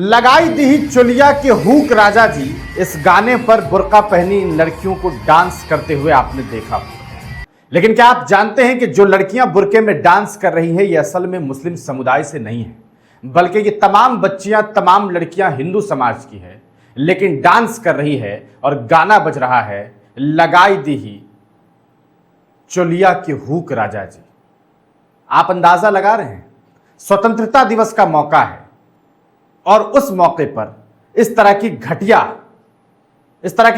लगाई दी चुलिया के हुक राजा जी, इस गाने पर बुर्का पहनी इन लड़कियों को डांस करते हुए आपने देखा होगा। लेकिन क्या आप जानते हैं कि जो लड़कियां बुर्के में डांस कर रही हैं ये असल में मुस्लिम समुदाय से नहीं है, बल्कि ये तमाम बच्चियां, तमाम लड़कियां हिंदू समाज की है, लेकिन डांस कर रही है और गाना बज रहा है लगाई दी चुलिया के हुक राजा जी। आप अंदाजा लगा रहे हैं, स्वतंत्रता दिवस का मौका है और उस मौके पर इस तरह के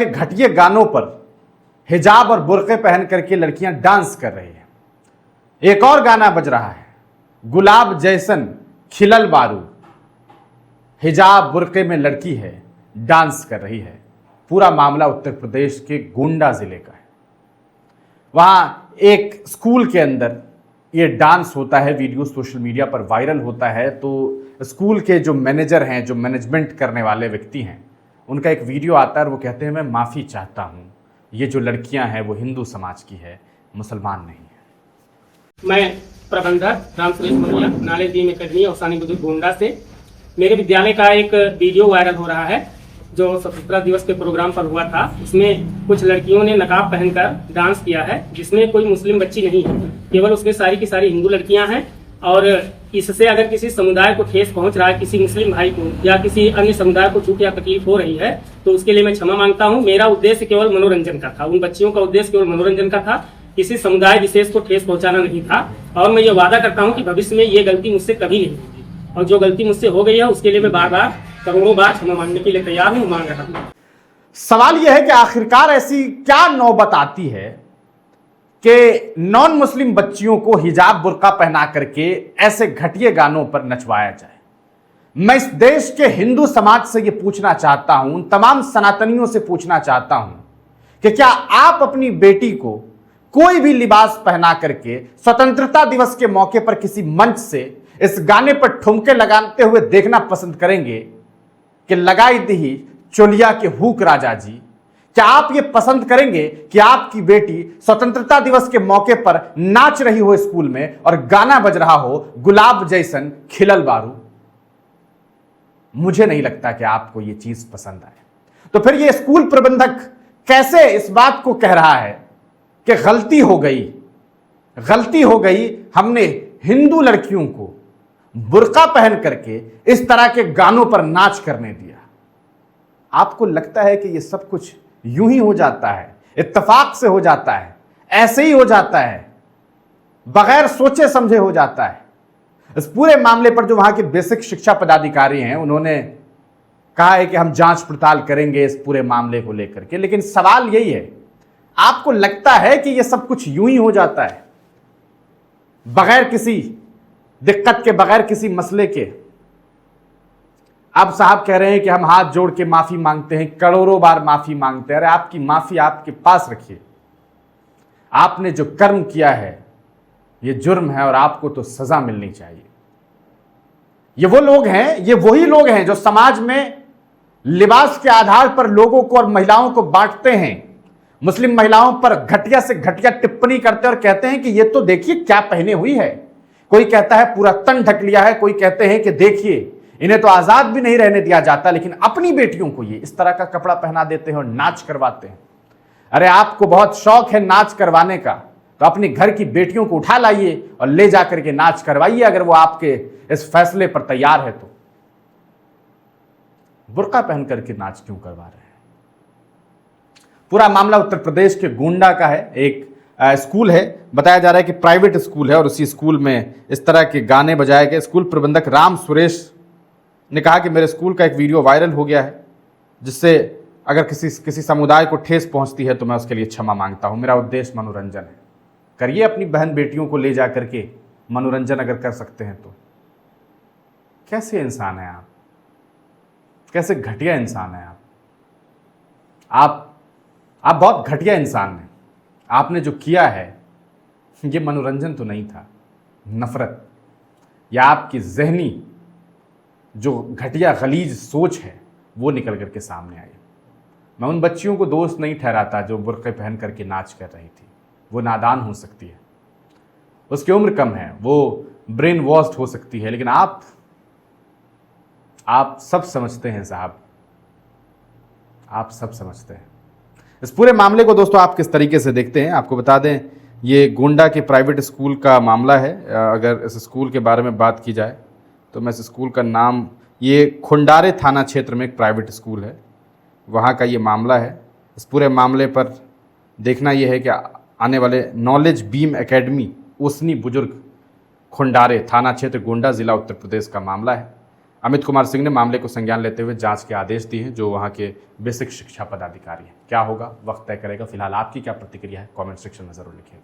घटिया गानों पर हिजाब और बुर्के पहन करके लड़कियां डांस कर रही हैं। एक और गाना बज रहा है, गुलाब जैसन खिलल बारू। हिजाब बुर्के में लड़की है, डांस कर रही है। पूरा मामला उत्तर प्रदेश के गोंडा जिले का है। वहां एक स्कूल के अंदर ये डांस होता है, वीडियो सोशल मीडिया पर वायरल होता है। तो स्कूल के जो मैनेजर हैं, जो मैनेजमेंट करने वाले व्यक्ति हैं, उनका एक वीडियो आता है और वो कहते हैं मैं माफ़ी चाहता हूँ, ये जो लड़कियां हैं वो हिंदू समाज की है, मुसलमान नहीं है। मैं प्रबंधक Ram Suresh Maurya, knowledge deem academy और सानी बुजुर्ग गोंडा से। मेरे विद्यालय का एक वीडियो वायरल हो रहा है जो स्वतंत्रता दिवस के प्रोग्राम पर हुआ था। उसमें कुछ लड़कियों ने नकाब पहनकर डांस किया है, जिसमें कोई मुस्लिम बच्ची नहीं है, केवल उसमें सारी की सारी हिंदू लड़कियां हैं। और इससे अगर किसी समुदाय को ठेस पहुंच रहा है, किसी मुस्लिम भाई को या किसी अन्य समुदाय को चूक या तकलीफ हो रही है, तो उसके लिए मैं क्षमा मांगता हूं। मेरा उद्देश्य केवल मनोरंजन का था, उन बच्चियों का उद्देश्य केवल मनोरंजन का था, किसी समुदाय विशेष को ठेस पहुंचाना नहीं था। और मैं ये वादा करता हूँ कि भविष्य में ये गलती मुझसे कभी नहीं होगी, और जो गलती मुझसे हो गई है उसके लिए मैं बार बार करोड़ों बार क्षमा मांगने के लिए तैयार हूँ, मांग रहा हूँ। सवाल यह है कि आखिरकार ऐसी क्या नौबत आती है कि नॉन मुस्लिम बच्चियों को हिजाब बुर्का पहना करके ऐसे घटिया गानों पर नचवाया जाए। मैं इस देश के हिंदू समाज से यह पूछना चाहता हूं, तमाम सनातनियों से पूछना चाहता हूं कि क्या आप अपनी बेटी को कोई भी लिबास पहना करके स्वतंत्रता दिवस के मौके पर किसी मंच से इस गाने पर ठुमके लगाते हुए देखना पसंद करेंगे कि लगाई दी चुलिया के हुक राजा जी? क्या आप ये पसंद करेंगे कि आपकी बेटी स्वतंत्रता दिवस के मौके पर नाच रही हो स्कूल में और गाना बज रहा हो गुलाब जैसन खिलल बारू? मुझे नहीं लगता कि आपको ये चीज पसंद आए। तो फिर ये स्कूल प्रबंधक कैसे इस बात को कह रहा है कि गलती हो गई, हमने हिंदू लड़कियों को बुर्का पहन करके इस तरह के गानों पर नाच करने दिया? आपको लगता है कि ये सब कुछ यूं ही हो जाता है, इत्तेफाक से हो जाता है, ऐसे ही हो जाता है, बगैर सोचे समझे हो जाता है? इस पूरे मामले पर जो वहां के बेसिक शिक्षा पदाधिकारी हैं, उन्होंने कहा है कि हम जांच पड़ताल करेंगे इस पूरे मामले को लेकर के। लेकिन सवाल यही है, आपको लगता है कि यह सब कुछ यूं ही हो जाता है, बगैर किसी दिक्कत के, बगैर किसी मसले के? अब साहब कह रहे हैं कि हम हाथ जोड़ के माफी मांगते हैं, करोड़ों बार माफी मांगते हैं। अरे आपकी माफी आपके पास रखिए। आपने जो कर्म किया है ये जुर्म है और आपको तो सजा मिलनी चाहिए। ये वही लोग हैं जो समाज में लिबास के आधार पर लोगों को और महिलाओं को बांटते हैं, मुस्लिम महिलाओं पर घटिया से घटिया टिप्पणी करते हैं और कहते हैं कि ये तो देखिए क्या पहने हुई है। कोई कहता है पूरा तन ढक लिया है, कोई कहते हैं कि देखिए इन्हें तो आजाद भी नहीं रहने दिया जाता, लेकिन अपनी बेटियों को ये इस तरह का कपड़ा पहना देते हैं और नाच करवाते हैं। अरे आपको बहुत शौक है नाच करवाने का, तो अपने घर की बेटियों को उठा लाइए और ले जाकर के नाच करवाइए, अगर वो आपके इस फैसले पर तैयार है तो। बुर्का पहन करके नाच क्यों करवा रहे हैं? पूरा मामला उत्तर प्रदेश के गोंडा का है। एक स्कूल है, बताया जा रहा है कि प्राइवेट स्कूल है, और उसी स्कूल में इस तरह के गाने बजाए गए। स्कूल प्रबंधक राम सुरेश ने कहा कि मेरे स्कूल का एक वीडियो वायरल हो गया है, जिससे अगर किसी समुदाय को ठेस पहुंचती है तो मैं उसके लिए क्षमा मांगता हूं। मेरा उद्देश्य मनोरंजन है। करिए, अपनी बहन बेटियों को ले जा करके मनोरंजन अगर कर सकते हैं तो। कैसे इंसान है आप? कैसे घटिया इंसान है आप बहुत घटिया इंसान हैं। आपने जो किया है ये मनोरंजन तो नहीं था, नफरत या आपकी जहनी जो घटिया गलीज सोच है वो निकल करके सामने आई। मैं उन बच्चियों को दोस्त नहीं ठहराता जो बुर्के पहन करके नाच कर रही थी। वो नादान हो सकती है, उसकी उम्र कम है, वो ब्रेन वॉश्ड हो सकती है, लेकिन आप सब समझते हैं साहब, आप सब समझते हैं। इस पूरे मामले को दोस्तों आप किस तरीके से देखते हैं? आपको बता दें, ये गोंडा के प्राइवेट स्कूल का मामला है। अगर इस स्कूल के बारे में बात की जाए तो मैं इस स्कूल का नाम, ये खुंडारे थाना क्षेत्र में एक प्राइवेट स्कूल है, वहाँ का ये मामला है। इस पूरे मामले पर देखना यह है कि आने वाले नॉलेज बीम एकेडमी उसनी बुजुर्ग खुंडारे थाना क्षेत्र गोंडा जिला उत्तर प्रदेश का मामला है। अमित कुमार सिंह ने मामले को संज्ञान लेते हुए जांच के आदेश दिए हैं, जो वहां के बेसिक शिक्षा पदाधिकारी हैं। क्या होगा वक्त तय करेगा। फिलहाल आपकी क्या प्रतिक्रिया है, कमेंट सेक्शन में जरूर लिखिए।